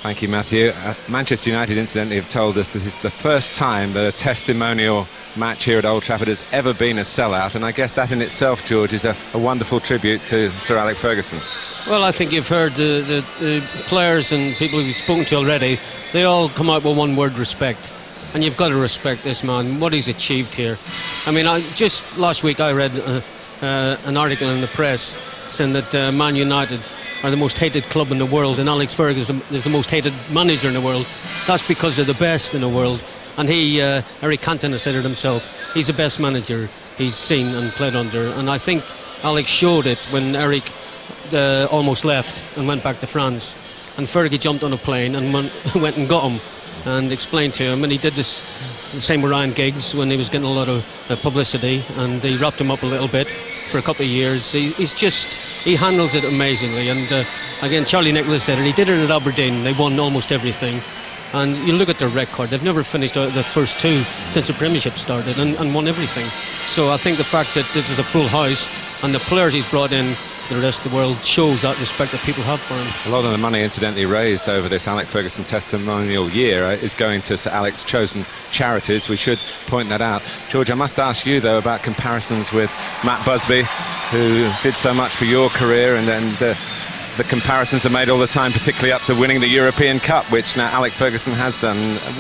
Thank you, Matthew. Manchester United, incidentally, have told us this is the first time that a testimonial match here at Old Trafford has ever been a sellout, and I guess that in itself, George, is a wonderful tribute to Sir Alex Ferguson. Well, I think you've heard the players and people you've spoken to already. They all come out with one word: respect. And you've got to respect this man, what he's achieved here. I mean, just last week I read an article in the press saying that Man United are the most hated club in the world, and Alex Ferguson is the most hated manager in the world. That's because they're the best in the world. And Eric Cantona said it himself, he's the best manager he's seen and played under. And I think Alex showed it when Eric almost left and went back to France. And Fergie jumped on a plane and went and got him and explained to him. And he did this the same with Ryan Giggs when he was getting a lot of publicity, and he wrapped him up a little bit for a couple of years. He handles it amazingly. And again, Charlie Nicholas said it, he did it at Aberdeen. They won almost everything. And you look at their record, they've never finished out of the first two since the Premiership started, and won everything. So I think the fact that this is a full house and the players he's brought in to the rest of the world shows that respect that people have for him. A lot of the money incidentally raised over this Alex Ferguson testimonial year is going to Sir Alex's chosen charities. We should point that out. George, I must ask you though about comparisons with Matt Busby, who did so much for your career, and the comparisons are made all the time, particularly up to winning the European Cup, which now Alex Ferguson has done.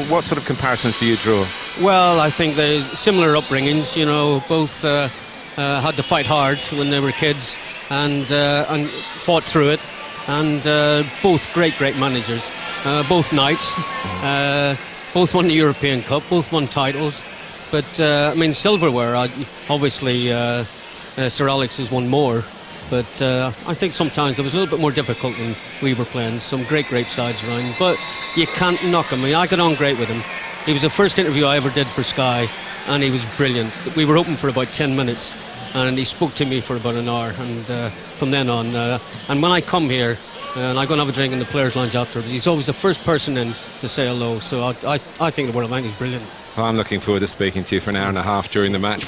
What sort of comparisons do you draw? Well, I think they're similar upbringings. You know, both had to fight hard when they were kids and fought through it. And both great managers. Both knights. Both won the European Cup. Both won titles. But I mean, silverware. Obviously, Sir Alex has won more. But I think sometimes it was a little bit more difficult when we were playing. Some great sides around. But you can't knock him. I mean, I got on great with him. He was the first interview I ever did for Sky, and he was brilliant. We were open for about 10 minutes, and he spoke to me for about an hour. And from then on, and when I come here, and I go and have a drink in the Players' Lounge afterwards, he's always the first person in to say hello. So I think the World Bank is brilliant. Well, I'm looking forward to speaking to you for an hour and a half during the match.